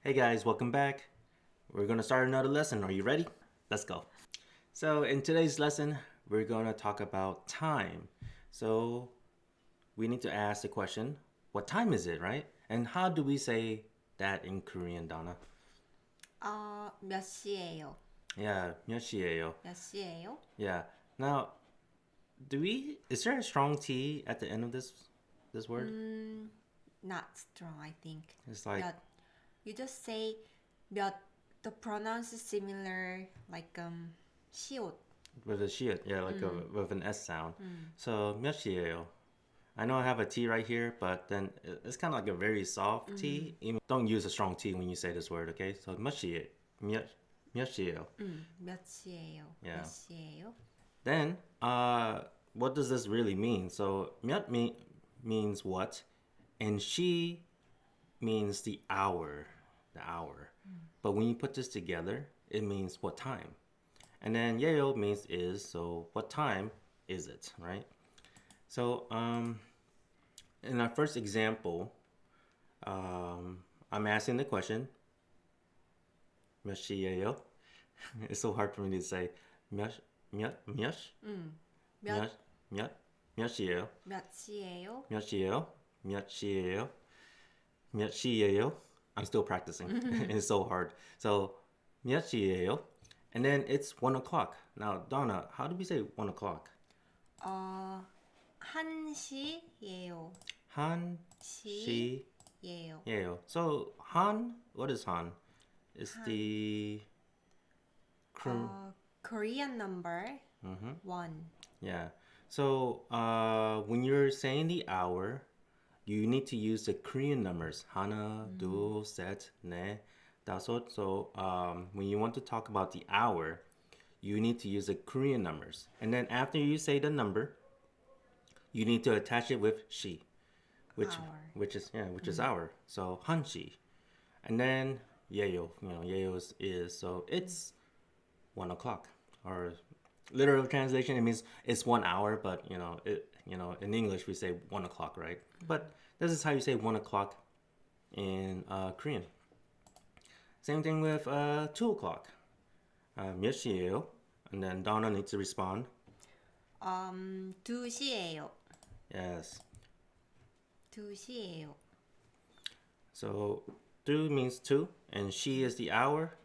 Hey guys, welcome back. We're going to start another lesson. Are you ready? Let's go. So, in today's lesson, we're going to talk about time. So, we need to ask the question, what time is it, right? And how do we say that in Korean, Donna? 몇 시예요? Yeah, 몇 시예요? 몇 시예요? Yeah. Now, is there a strong T at the end of this word? Not strong, I think. It's like 몇, you just say 몇. The pronounce is similar, like 시옷. with a shit, yeah, with an S sound. So 몇 시예요? I know I have a T right here, but then it's kind of like a very soft T. Don't use a strong T when you say this word, okay? So 몇 시에, 몇 시예요? 몇 시예요? Yeah. 몇 시예요? Then, what does this really mean? So 몇 means what, and she means the hour. But when you put this together, it means what time. And then 예요 means is, so what time is it, right? So in our first example, I'm asking the question, 몇 시예요? It's so hard for me to say 몇 몇, 시예요? 몇 시예요? 몇 시예요? 몇 시예요? 몇 시예요? I'm still practicing. It's so hard. So 몇 시예요? And then it's 1 o'clock. Now, Donna, how do we say 1 o'clock? 1시예요. 한 시예요. 시예요. So Han, what is Han? It's the Korean number 1. yeah. So when you're saying the hour, you need to use the Korean numbers. 하나, 둘, 셋, 넷, 다섯. So when you want to talk about the hour, you need to use the Korean numbers. And then after you say the number, you need to attach it with she, which is hour. So 한시. And then 예요, 예요 is so it's 1 o'clock. Or literal translation, it means it's 1 hour, but in English we say 1 o'clock, right? But this is how you say 1 o'clock in Korean. Same thing with 2 o'clock. 몇 시예요? And then Donna needs to respond. 2시예요. Yes. 2시예요. So 2 means 2, and she is the hour.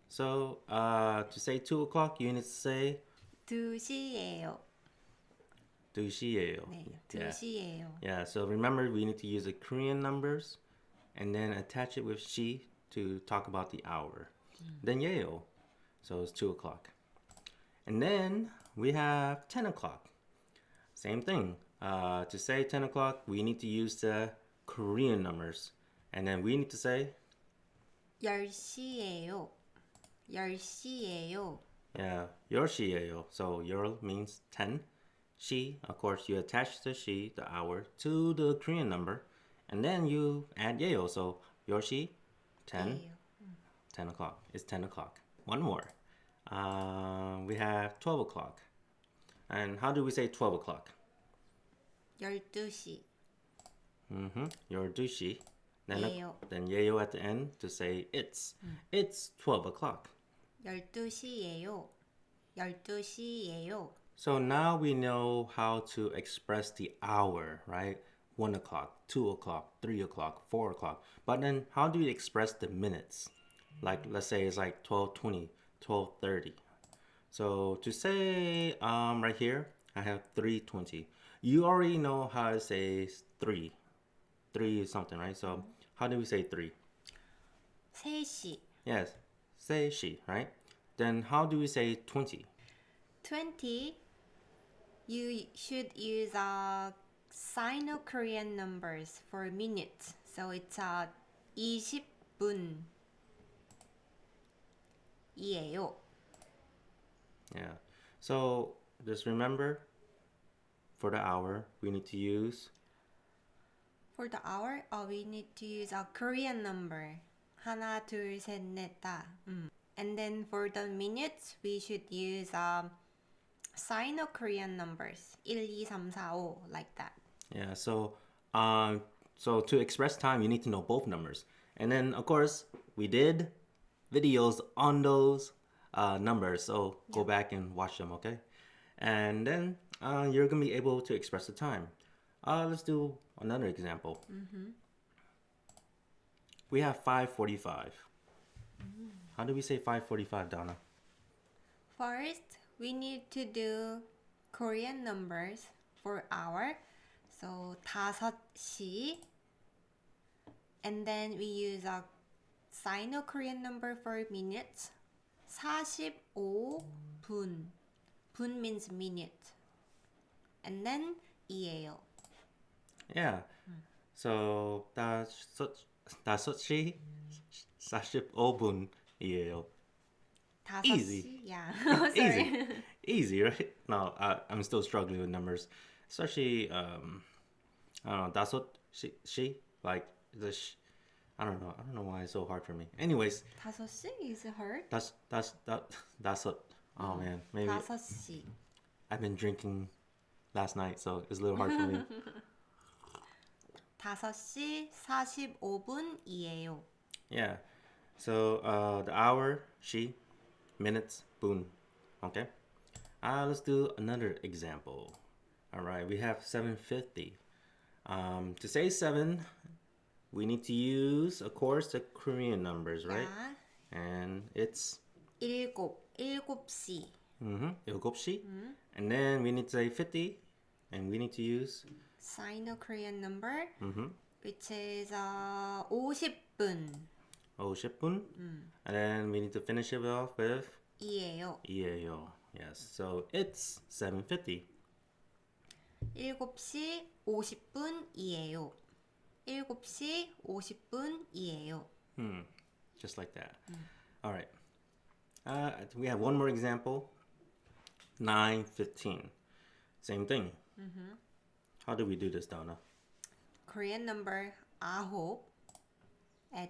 So to say 2 o'clock, you need to say 2시예요. 2시예요. 네, Yeah. 2시예요. Yeah, so remember we need to use the Korean numbers and then attach it with she to talk about the hour. Then 예요. So it's 2 o'clock. And then we have 10 o'clock. Same thing. To say 10 o'clock, we need to use the Korean numbers. And then we need to say 10시예요. 10시예요. yeah, 열 시예요. So 열 means 10. She, of course, you attach the she, the hour, to the Korean number, and then you add 예요. So 열 시, 10, 예요. 10 o'clock. It's 10 o'clock. One more. We have 12 o'clock. And how do we say 12 o'clock? 12시. 열두 시. 예요. Then 예요 at the end to say it's. It's 12 o'clock. 12시예요. 12시예요. So now we know how to express the hour, right? 1 o'clock, 2 o'clock, 3 o'clock, 4 o'clock. But then how do you express the minutes? Like, let's say it's like 12:20, 12:30. So to say right here, I have 3:20. You already know how to say 3. 3 is something, right? So how do we say 3? 3시. Yes, say she, right? Then how do we say 20? 20. You should use Sino-Korean numbers for minutes. So it's 20분. 이에요. Yeah. So just remember, for the hour, we need to use For the hour, we need to use a Korean number. 하나, 둘, 셋, 넷, 다. And then for the minutes, we should use Sino-Korean numbers. 1, 2, 3, 4, 5, like that. yeah. So to express time, you need to know both numbers. And then, of course, we did videos on those numbers. So go back and watch them, okay? And then you're going to be able to express the time. Let's do another example. We have 5:45. How do we say 5:45, Donna? First, we need to do Korean numbers for hour. So 5시. And then we use a Sino-Korean number for minutes. 45분. 분 means minute. And then 이에요. Yeah. So 5시 45분이에요. Easy. 5시. Yeah. Sorry. Easy. Easy, right? No, I'm still struggling with numbers. Especially, I don't know, 다섯시, like I don't know. I don't know why it's so hard for me. Anyways, 5시 is hard. 다섯. Oh man, maybe 5시. I've been drinking last night, so it's a little hard for me. 5시 45분이에요. Yeah. So the hour, minutes, 분. Okay. Let's do another example. All right, we have 7:50. To say 7, we need to use, of course, the Korean numbers, right? 자, And it's 7시. 7시. And then we need to say 50, and we need to use Sino-Korean number, which is 50분. 50분. And then we need to finish it off with 이에요. 이에요. Yes. So it's 7:50. 7시 50분이에요. 7시 50분이에요. Just like that. All right. We have one more example. 9:15. Same thing. How do we do this, Donna? Korean number 9 at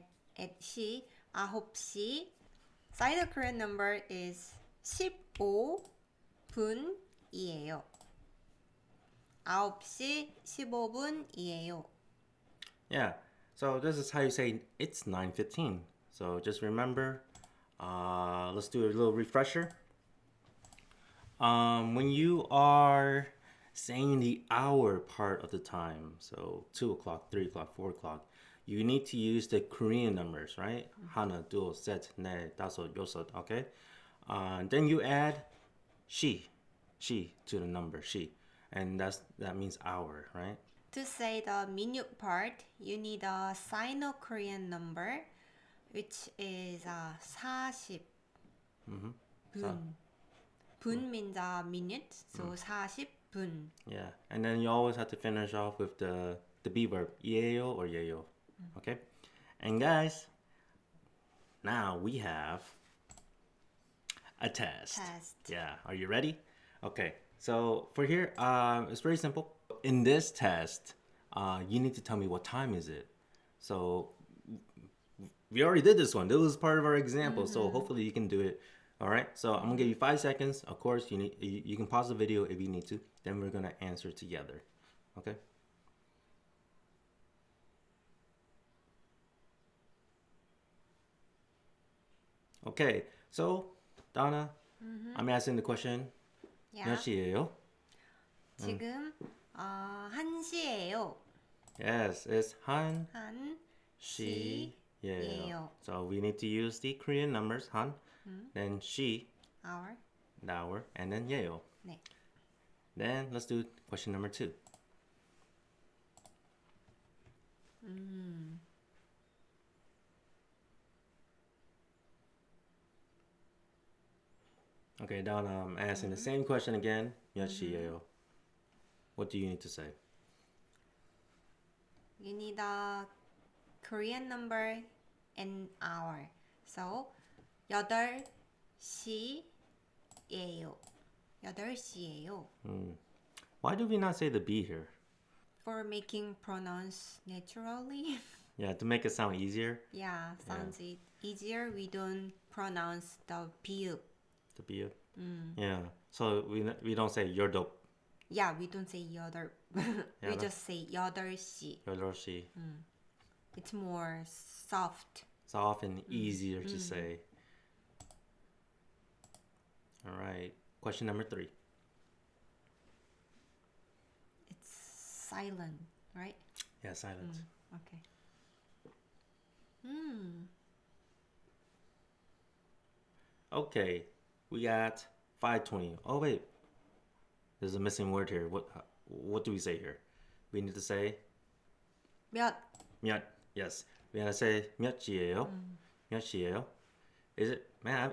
시 9시. Sino Korean number is 15분이에요. 9시 15분이에요. Yeah. So this is how you say it's 9:15. So just remember. Let's do a little refresher. When you are saying the hour part of the time, so 2 o'clock, 3 o'clock, 4 o'clock, you need to use the Korean numbers, right? 하나, 둘, 셋, 넷, 다섯, 여섯, okay? Then you add she to the number, she. And that means hour, right? To say the minute part, you need a Sino-Korean number, which is 40분. 분 means a minute, so 40분. Yeah, and then you always have to finish off with the be verb, 예요 or 예요. Okay? And guys, now we have a test. Yeah, are you ready? Okay, so for here, it's very simple. In this test, you need to tell me what time is it. So we already did this one. This was part of our example, so hopefully you can do it. All right, so I'm gonna give you 5 seconds. Of course, you can pause the video if you need to. Then we're gonna answer together. Okay. Okay, so Donna, I'm asking the question. Yeah. 몇 시예요? 지금 1시예요. Yes, it's 한 시예요. 시예요. So we need to use the Korean numbers 한, then 시, hour. the hour, and then 예요. 네. Then let's do question number 2. Okay, Donna, I'm asking the same question again. 몇 시예요? What do you need to say? You need a Korean number and hour. So 8시예요. 8시예요. Why do we not say the B here? For making pronounce naturally. Yeah, to make it sound easier. Yeah, sounds easier. We don't pronounce the 비읍. The B. Yeah. So we don't say you're dope. Yeah, we don't say 여덟. we Yeah, just say 8시. 8시. It's more soft. Soft and easier to say. All right. Question number 3. It's silent, right? Yeah, silence. Okay. Okay. We got 5:20. Oh wait. There's a missing word here. What do we say here? We need to say 몇. 몇. Yes. We gotta say 몇 시예요? 몇 시예요? Is it man?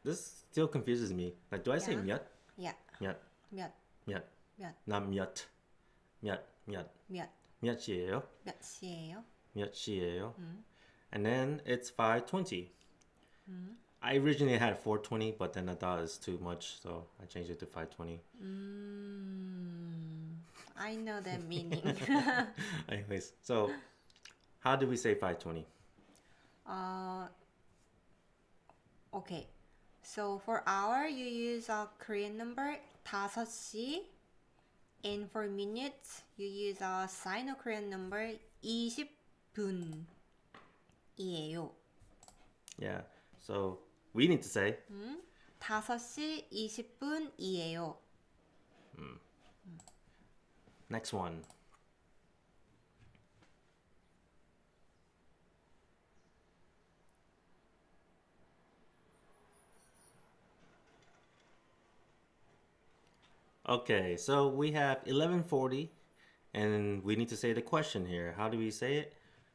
This still confuses me. Like, do I say Yeah. 몇? Yeah. 몇? 몇. 몇? 몇. Not 몇. 몇. 몇. 몇. 몇 시예요? 몇 시예요? 몇 시예요? And then it's 5:20. I originally had 4:20, but then I thought it's too much, so I changed it to 5:20. I know the meaning. Anyways, so how do we say 5:20? Okay. So for hour, you use a Korean number 5시. And for minutes, you use a Sino-Korean number 20분이에요. Yeah. So we need to say 5시 20분이에요. next one. Okay, so we have 11:40, and we need to say the question here. How do we say it?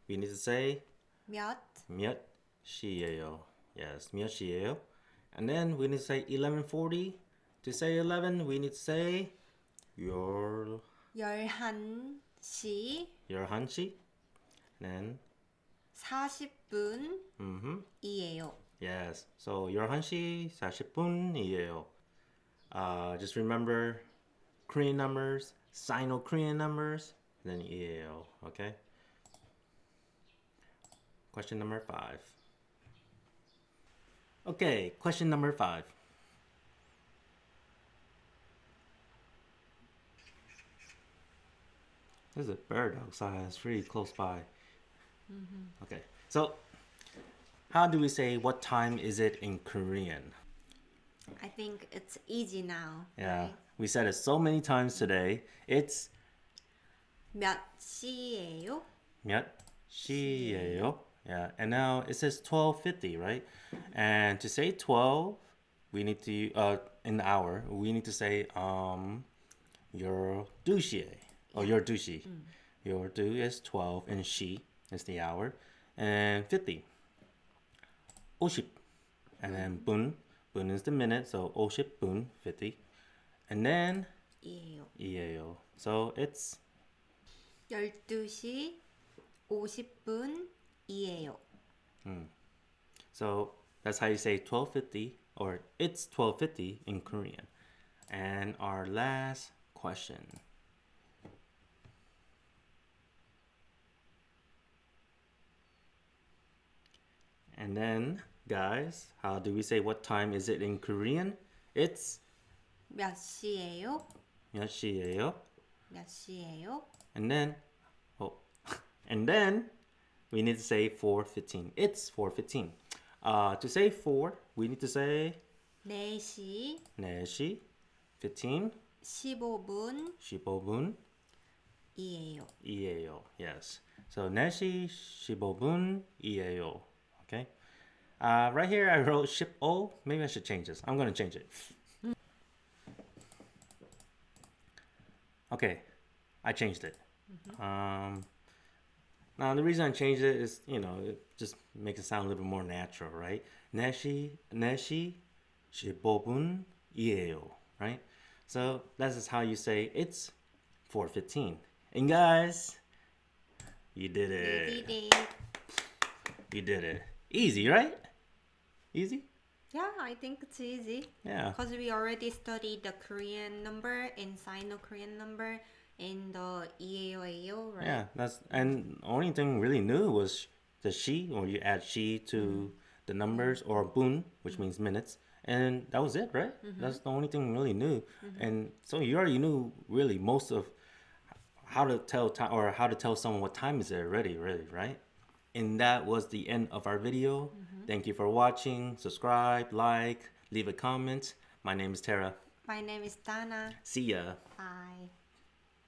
We need to say 몇 몇 시예요? Yes, 몇 시예요? And then we need to say 11:40. To say 11, we need to say your 11시 11시. Then 40분이에요. yes. So 11시 40분이에요. Just remember Korean numbers, Sino-Korean numbers, then 이에요. Okay? Question number 5. Okay, question number 5. There's a bird outside. It's pretty close by. Okay, so how do we say what time is it in Korean? I think it's easy now. Yeah, Right? we said it so many times today. It's 몇 시예요? 몇 시예요? Yeah, and now it says 12:50, right? And to say 12, we need to in the hour, we need to say your 2시에 or your 2시. Your 2 is 12 and she is the hour, and 50. 50. And then bun is the minute, so 50분 50. And then 이에요. 이에요. So it's 12시 50분이에요. So that's how you say 12:50, or it's 12:50 in Korean. And our last question. And then, guys, how do we say what time is it in Korean? It's 몇 시예요? 몇 시예요? 몇 시예요? And then, oh, and then we need to say 4:15. It's 4:15. To say 4, we need to say 4시 4시 15, 15분이에요. 15분이에요. Yes. So 4시 15분이에요. Okay. Right here I wrote ship O. Maybe I should change this. I'm gonna change it. Okay, I changed it. Now the reason I changed it is, it just makes it sound a little more natural, right? 4시 15분이에요, right? So that's just how you say it's 4:15. And guys, you did We it. did it. You did it. Easy, right? Easy? Yeah, I think it's easy. Yeah. Because we already studied the Korean number and Sino-Korean number and the 이에요, right? Yeah, and the only thing really new was the she, or you add she to the numbers, or bun, which means minutes, and that was it, right? That's the only thing really new. And so you already knew really most of how to tell time or how to tell someone what time is it already, really, right? And that was the end of our video. Thank you for watching. Subscribe, like, leave a comment. My name is Tara. My name is Dana. See ya. Bye.